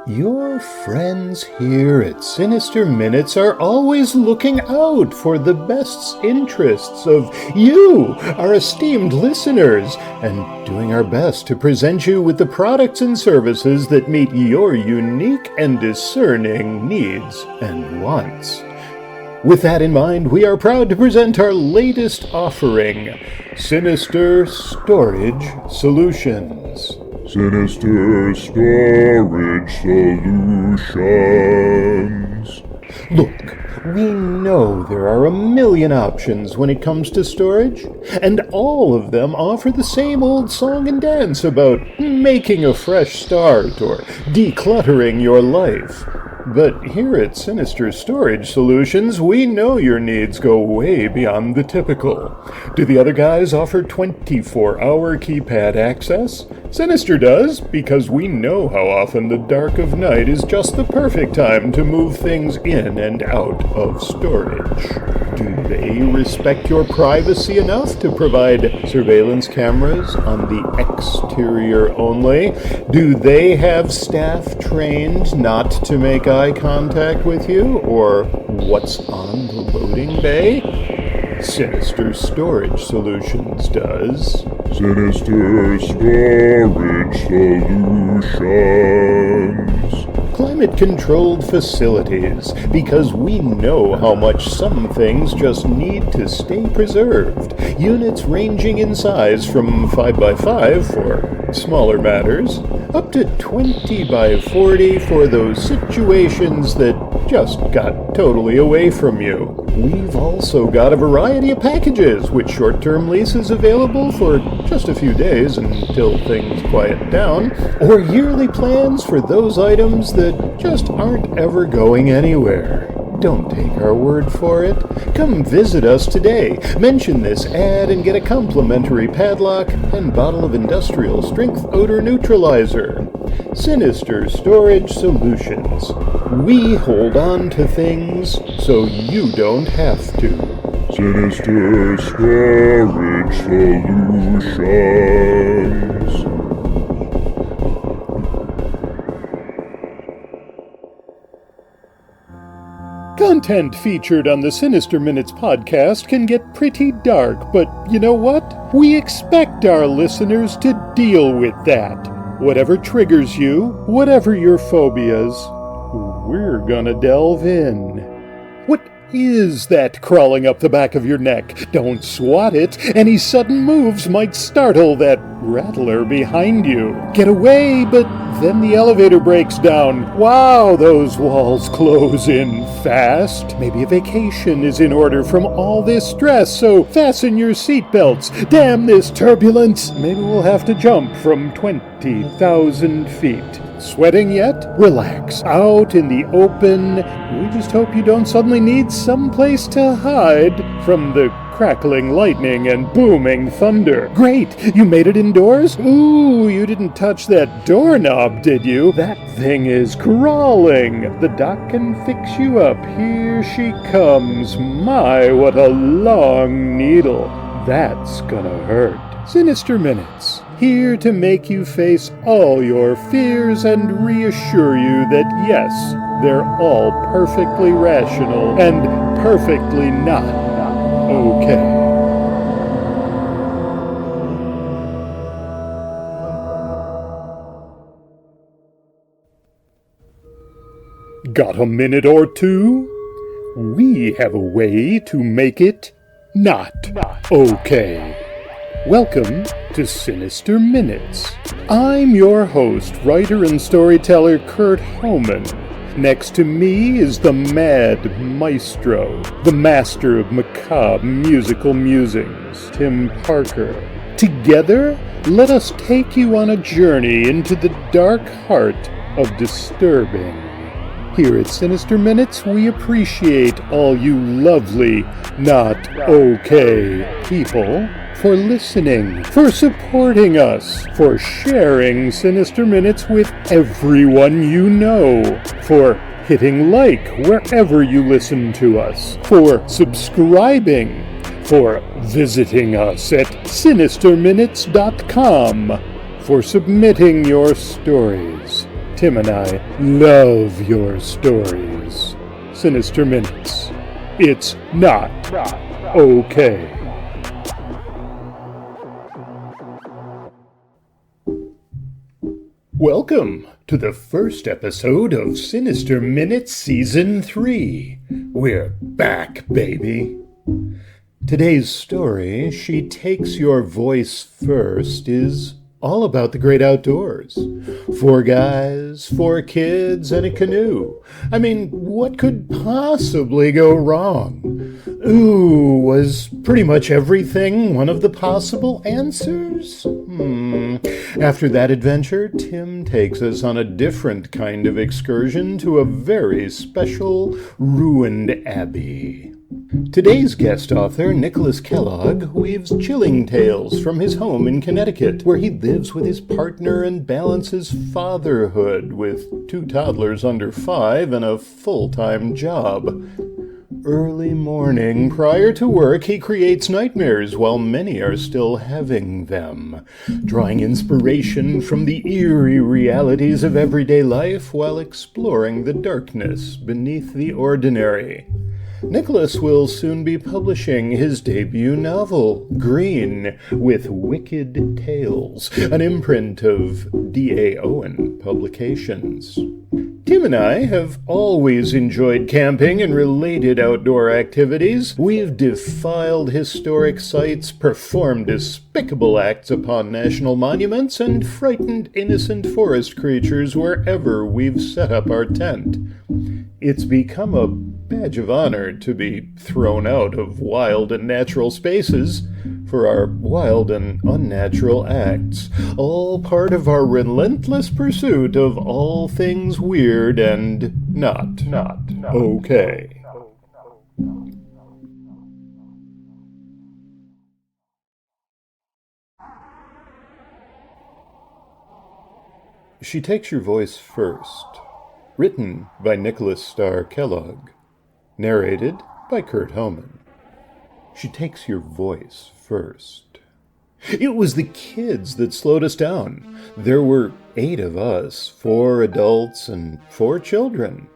Your friends here at Sinister Minutes are always looking out for the best interests of you, our esteemed listeners, and doing our best to present you with the products and services that meet your unique and discerning needs and wants. With that in mind, we are proud to present our latest offering, Sinister Storage Solutions. Sinister Storage Solutions. Look, we know there are a million options when it comes to storage, and all of them offer the same old song and dance about making a fresh start or decluttering your life. But here at Sinister Storage Solutions, we know your needs go way beyond the typical. Do the other guys offer 24-hour keypad access? Sinister does, because we know how often the dark of night is just the perfect time to move things in and out of storage. Do they respect your privacy enough to provide surveillance cameras on the exterior only? Do they have staff trained not to make eye contact with you, or what's on the loading bay? Sinister Storage Solutions does. Sinister Storage Solutions. Climate-controlled facilities, because we know how much some things just need to stay preserved. Units ranging in size from 5x5 for smaller matters, up to 20x40 for those situations that just got totally away from you. We've also got a variety of packages with short-term leases available for just a few days until things quiet down, or yearly plans for those items that just aren't ever going anywhere. Don't take our word for it. Come visit us today. Mention this ad and get a complimentary padlock and bottle of industrial strength odor neutralizer. Sinister Storage Solutions. We hold on to things so you don't have to. Sinister Storage Solutions. Content featured on the Sinister Minutes podcast can get pretty dark, but you know what? We expect our listeners to deal with that. Whatever triggers you, whatever your phobias, we're gonna delve in. What is that crawling up the back of your neck? Don't swat it. Any sudden moves might startle that rattler behind you. Get away, but then the elevator breaks down. Wow, those walls close in fast. Maybe a vacation is in order from all this stress, so fasten your seatbelts. Damn this turbulence. Maybe we'll have to jump from 20,000 feet. Sweating yet? Relax. Out in the open. We just hope you don't suddenly need someplace to hide from the crackling lightning and booming thunder. Great! You made it indoors? Ooh, you didn't touch that doorknob, did you? That thing is crawling. The doc can fix you up. Here she comes. My, what a long needle. That's gonna hurt. Sinister Minutes. Here to make you face all your fears and reassure you that yes, they're all perfectly rational and perfectly not okay. Got a minute or two? We have a way to make it not okay. Welcome to Sinister Minutes. I'm your host, writer and storyteller Kurt Homan. Next to me is the mad maestro, the master of macabre musical musings, Tim Parker. Together, let us take you on a journey into the dark heart of disturbing. Here at Sinister Minutes, we appreciate all you lovely, not okay people for listening, for supporting us, for sharing Sinister Minutes with everyone you know, for hitting like wherever you listen to us, for subscribing, for visiting us at sinisterminutes.com, for submitting your stories. Tim and I love your stories. Sinister Minutes. It's not okay. Welcome to the first episode of Sinister Minutes Season 3. We're back, baby. Today's story, She Takes Your Voice First, is all about the great outdoors. 4 guys, 4 kids, and a canoe. I mean, what could possibly go wrong? Ooh, was pretty much everything one of the possible answers? After that adventure, Tim takes us on a different kind of excursion to a very special ruined abbey. Today's guest author, Nicholas Kellogg, weaves chilling tales from his home in Connecticut, where he lives with his partner and balances fatherhood with 2 toddlers under 5 and a full-time job. Early morning, prior to work, he creates nightmares while many are still having them, drawing inspiration from the eerie realities of everyday life while exploring the darkness beneath the ordinary. Nicholas will soon be publishing his debut novel, Green, with Wicked Tales, an imprint of DAOwen Publications. Tim and I have always enjoyed camping and related outdoor activities. We've defiled historic sites, performed despicable acts upon national monuments, and frightened innocent forest creatures wherever we've set up our tent. It's become a badge of honor to be thrown out of wild and natural spaces for our wild and unnatural acts, all part of our relentless pursuit of all things weird and not okay. She Takes Your Voice First. Written by Nicholas Starr Kellogg. Narrated by Kurt Homan. She takes your voice first. It was the kids that slowed us down. There were 8 of us, 4 adults and 4 children.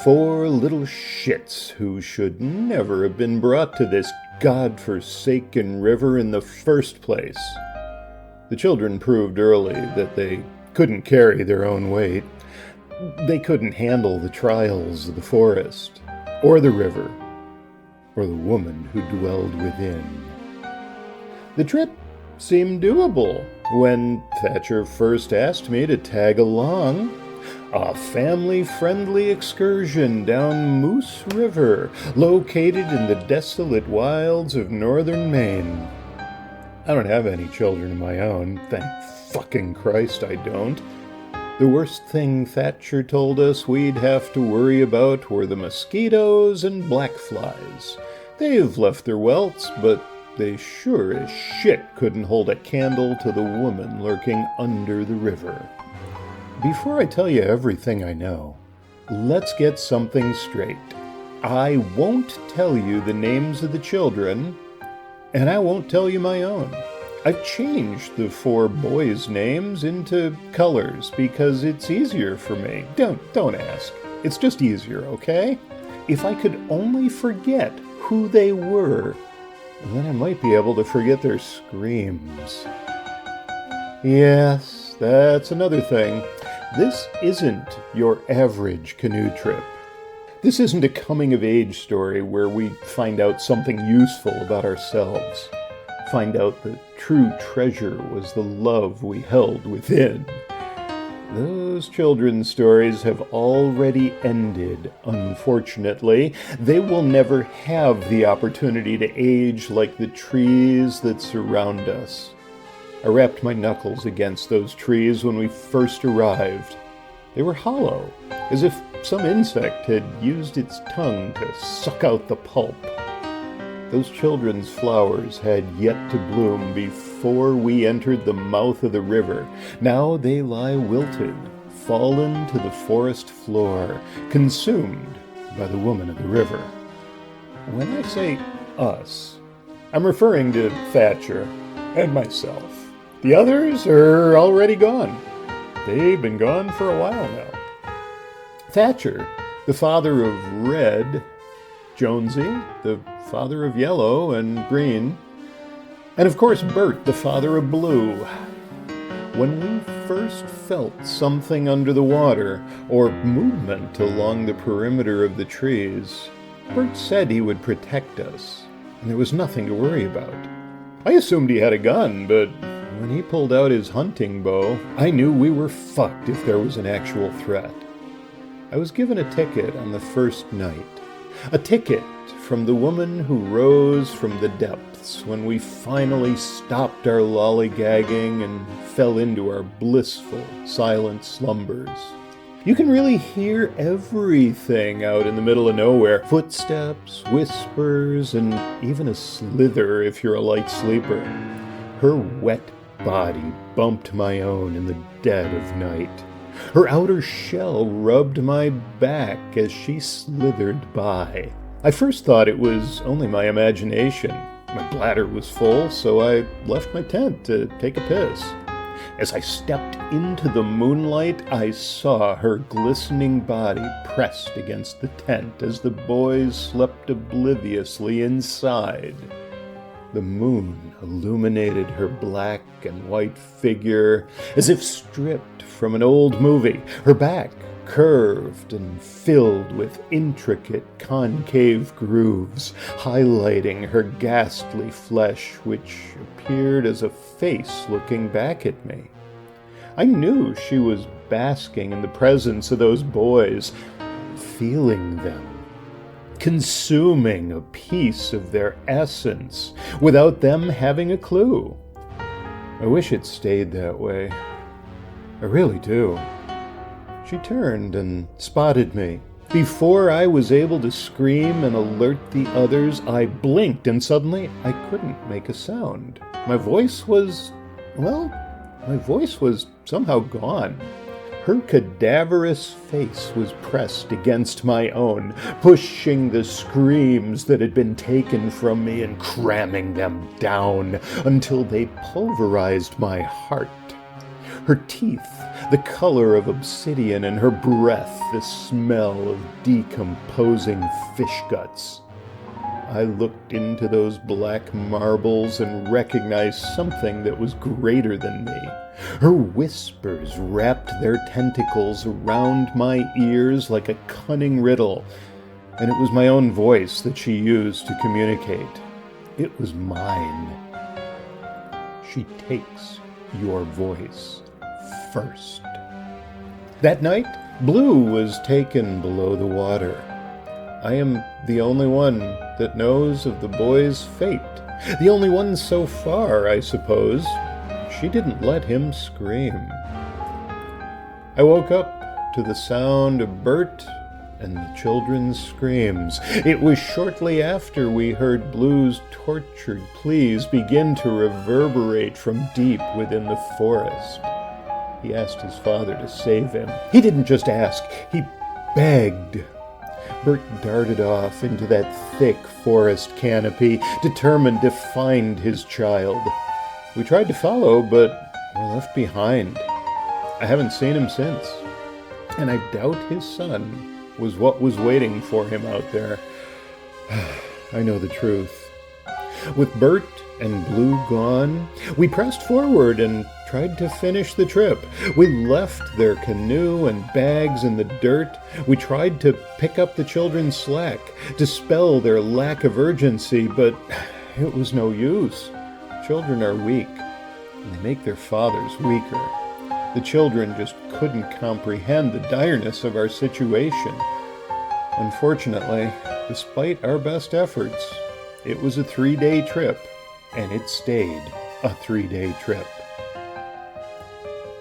4 little shits who should never have been brought to this godforsaken river in the first place. The children proved early that they couldn't carry their own weight. They couldn't handle the trials of the forest, or the river, or the woman who dwelled within. The trip seemed doable when Thatcher first asked me to tag along. A family-friendly excursion down Moose River, located in the desolate wilds of northern Maine. I don't have any children of my own, thank fucking Christ I don't. The worst thing Thatcher told us we'd have to worry about were the mosquitoes and black flies. They've left their welts, but they sure as shit couldn't hold a candle to the woman lurking under the river. Before I tell you everything I know, let's get something straight. I won't tell you the names of the children, and I won't tell you my own. I've changed the 4 boys' names into colors because it's easier for me. Don't ask. It's just easier, okay? If I could only forget who they were, then I might be able to forget their screams. Yes, that's another thing. This isn't your average canoe trip. This isn't a coming-of-age story where we find out something useful about ourselves. Find out the true treasure was the love we held within. Those children's stories have already ended, unfortunately. They will never have the opportunity to age like the trees that surround us. I rapped my knuckles against those trees when we first arrived. They were hollow, as if some insect had used its tongue to suck out the pulp. Those children's flowers had yet to bloom before we entered the mouth of the river. Now they lie wilted, fallen to the forest floor, consumed by the woman of the river. When I say us, I'm referring to Thatcher and myself. The others are already gone. they've been gone for a while now. Thatcher, the father of Red, Jonesy, the father of Yellow and Green, and of course Bert, the father of Blue. When we first felt something under the water, or movement along the perimeter of the trees, Bert said he would protect us, and there was nothing to worry about. I assumed he had a gun, but when he pulled out his hunting bow, I knew we were fucked if there was an actual threat. I was given a ticket on the first night. A ticket from the woman who rose from the depths when we finally stopped our lollygagging and fell into our blissful, silent slumbers. You can really hear everything out in the middle of nowhere. Footsteps, whispers, and even a slither if you're a light sleeper. Her wet body bumped my own in the dead of night. Her outer shell rubbed my back as she slithered by. I first thought it was only my imagination. My bladder was full, so I left my tent to take a piss. As I stepped into the moonlight, I saw her glistening body pressed against the tent as the boys slept obliviously inside. The moon illuminated her black and white figure as if stripped from an old movie, her back curved and filled with intricate concave grooves, highlighting her ghastly flesh, which appeared as a face looking back at me. I knew she was basking in the presence of those boys, feeling them, consuming a piece of their essence without them having a clue. I wish it stayed that way. I really do. She turned and spotted me. Before I was able to scream and alert the others, I blinked and suddenly I couldn't make a sound. My voice was somehow gone. Her cadaverous face was pressed against my own, pushing the screams that had been taken from me and cramming them down until they pulverized my heart. Her teeth, the color of obsidian, and her breath, the smell of decomposing fish guts. I looked into those black marbles and recognized something that was greater than me. Her whispers wrapped their tentacles around my ears like a cunning riddle, and it was my own voice that she used to communicate. It was mine. She takes your voice first. That night, Blue was taken below the water. I am the only one that knows of the boy's fate. The only one so far, I suppose. She didn't let him scream. I woke up to the sound of Bert and the children's screams. It was shortly after we heard Blue's tortured pleas begin to reverberate from deep within the forest. He asked his father to save him. He didn't just ask, he begged. Bert darted off into that thick forest canopy, determined to find his child. We tried to follow, but were left behind. I haven't seen him since, and I doubt his son was what was waiting for him out there. I know the truth. With Bert and Blue gone, we pressed forward and tried to finish the trip. We left their canoe and bags in the dirt. We tried to pick up the children's slack, dispel their lack of urgency, but it was no use. Children are weak, and they make their fathers weaker. The children just couldn't comprehend the direness of our situation. Unfortunately, despite our best efforts, it was a 3-day trip, and it stayed a 3-day trip.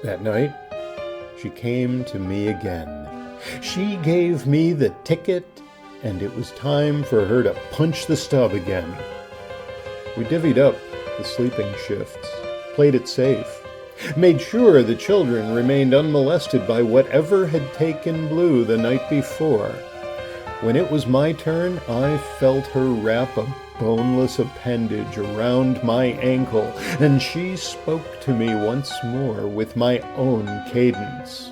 That night, she came to me again. She gave me the ticket, and it was time for her to punch the stub again. We divvied up the sleeping shifts, played it safe, made sure the children remained unmolested by whatever had taken Blue the night before. When it was my turn, I felt her wrap a boneless appendage around my ankle, and she spoke to me once more with my own cadence.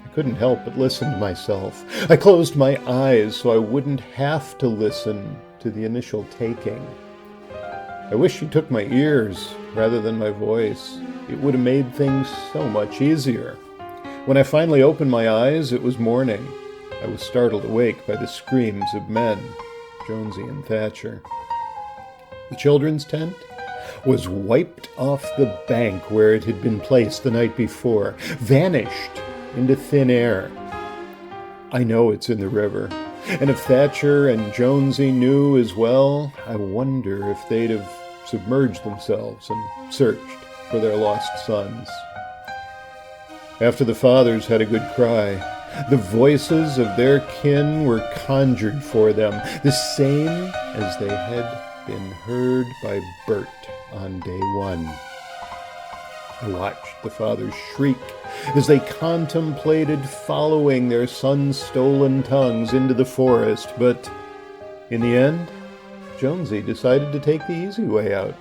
I couldn't help but listen to myself. I closed my eyes so I wouldn't have to listen to the initial taking. I wish she took my ears rather than my voice. It would have made things so much easier. When I finally opened my eyes, it was morning. I was startled awake by the screams of men, Jonesy and Thatcher. The children's tent was wiped off the bank where it had been placed the night before, vanished into thin air. I know it's in the river, and if Thatcher and Jonesy knew as well, I wonder if they'd have submerged themselves and searched for their lost sons. After the fathers had a good cry, the voices of their kin were conjured for them, the same as they had been heard by Bert on day one. I watched the fathers shriek as they contemplated following their sons' stolen tongues into the forest, but in the end, Jonesy decided to take the easy way out.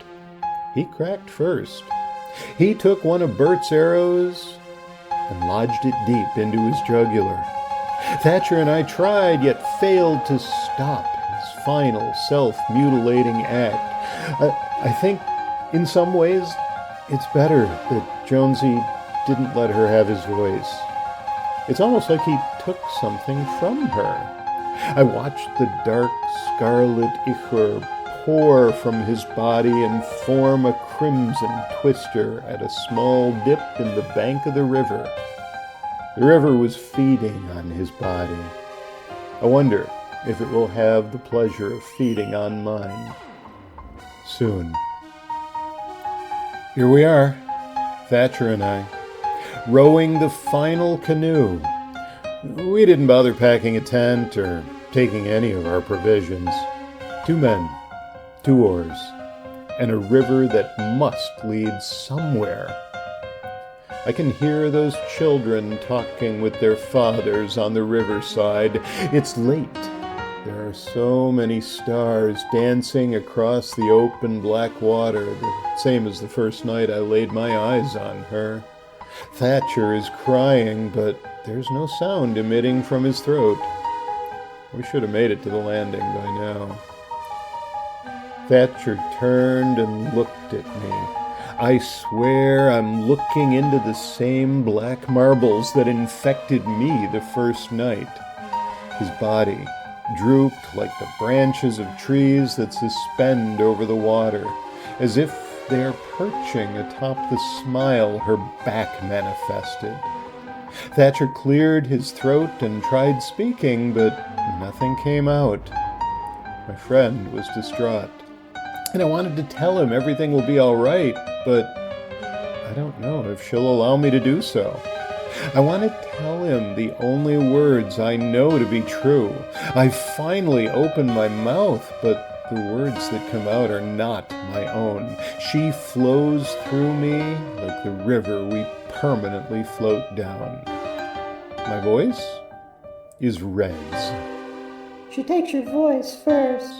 He cracked first. He took one of Bert's arrows and lodged it deep into his jugular. Thatcher and I tried, yet failed to stop his final self-mutilating act. I think, in some ways, it's better that Jonesy didn't let her have his voice. It's almost like he took something from her. I watched the dark scarlet ichor pour from his body and form a crimson twister at a small dip in the bank of the river. The river was feeding on his body. I wonder if it will have the pleasure of feeding on mine soon. Here we are, Thatcher and I, rowing the final canoe. We didn't bother packing a tent or taking any of our provisions. 2 men, 2 oars, and a river that must lead somewhere. I can hear those children talking with their fathers on the riverside. It's late. There are so many stars dancing across the open black water, the same as the first night I laid my eyes on her. Thatcher is crying, but there's no sound emitting from his throat. We should have made it to the landing by now. Thatcher turned and looked at me. I swear I'm looking into the same black marbles that infected me the first night. His body drooped like the branches of trees that suspend over the water, as if they are perching atop the smile her back manifested. Thatcher cleared his throat and tried speaking, but nothing came out. My friend was distraught, and I wanted to tell him everything will be all right, but I don't know if she'll allow me to do so. I want to tell him the only words I know to be true. I finally open my mouth, but the words that come out are not my own. She flows through me like the river we permanently float down. My voice is Red's. She takes your voice first.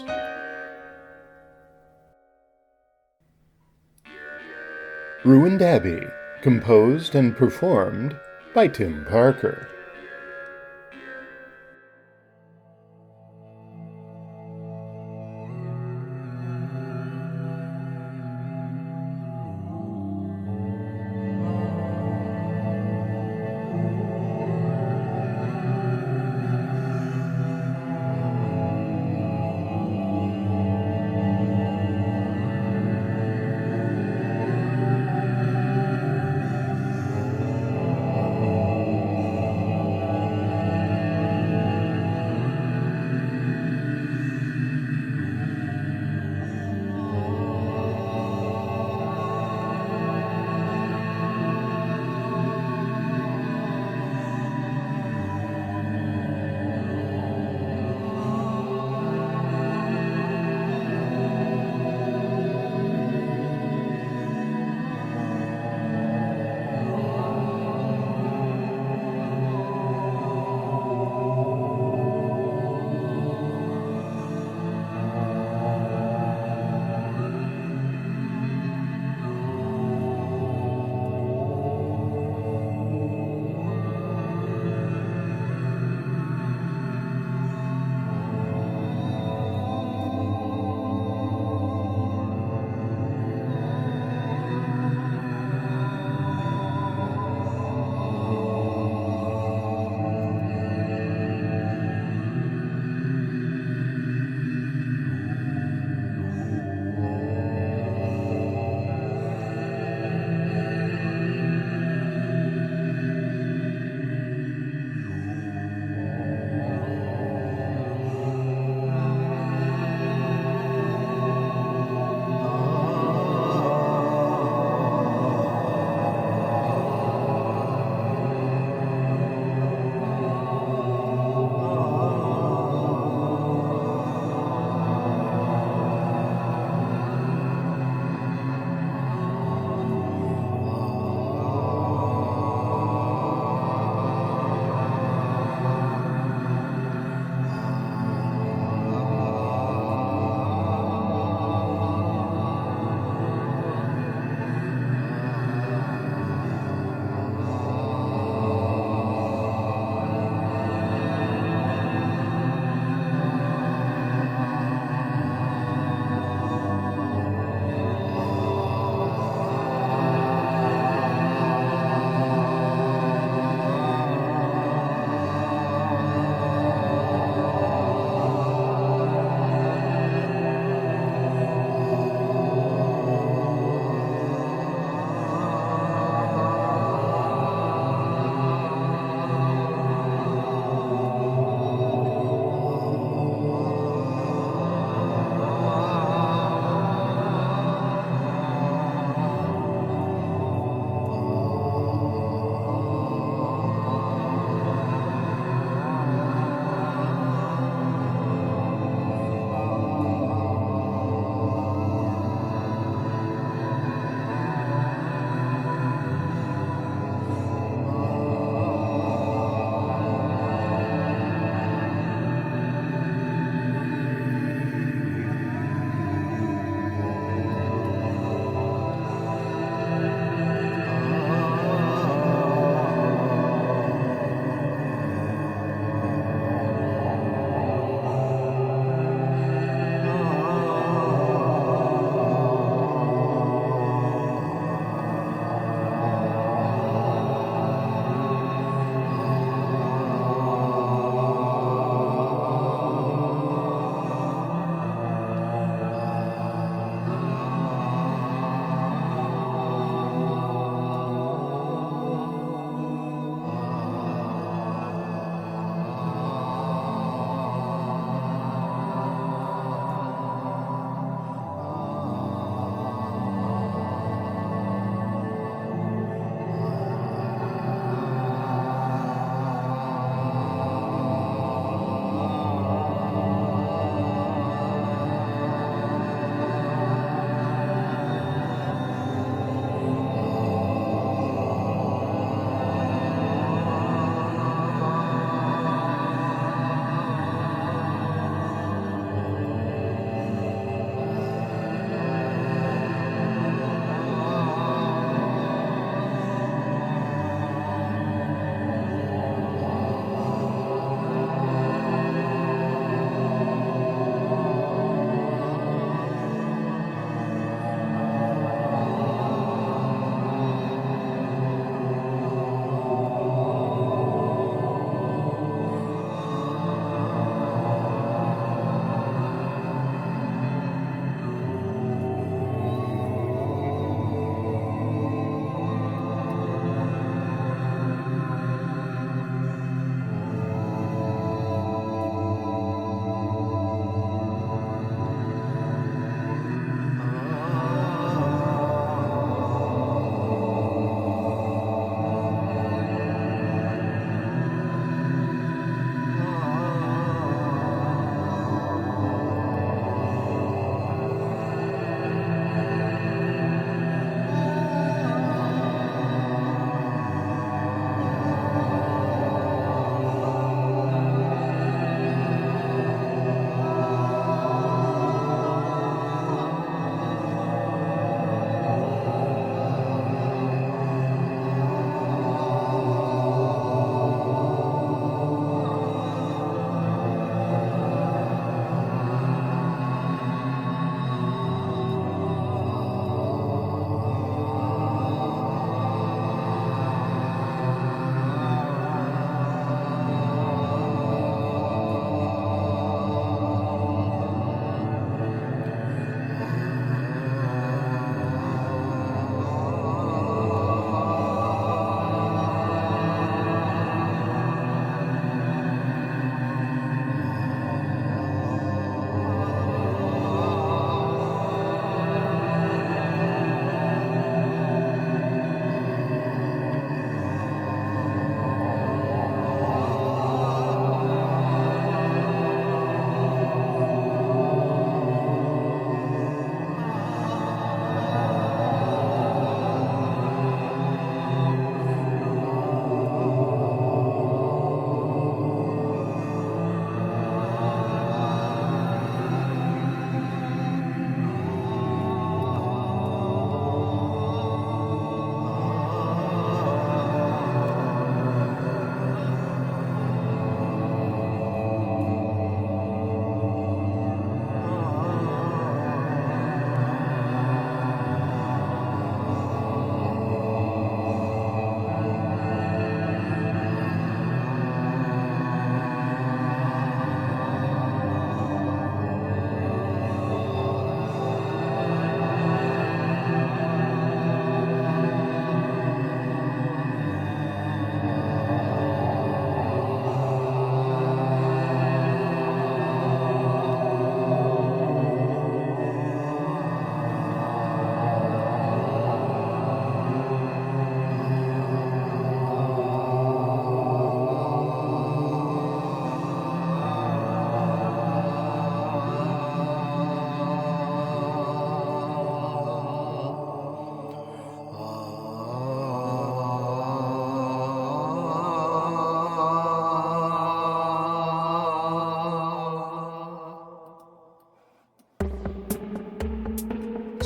Ruined Abbey, composed and performed by Tim Parker.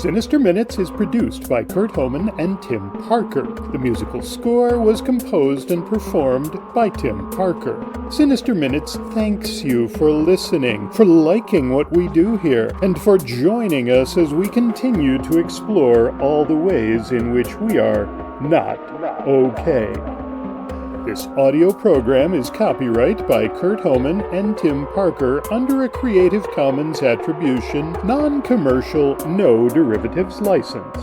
Sinister Minutes is produced by Kurt Homan and Tim Parker. The musical score was composed and performed by Tim Parker. Sinister Minutes thanks you for listening, for liking what we do here, and for joining us as we continue to explore all the ways in which we are not okay. This audio program is copyright by Kurt Homan and Tim Parker under a Creative Commons Attribution, Non-Commercial, No Derivatives license.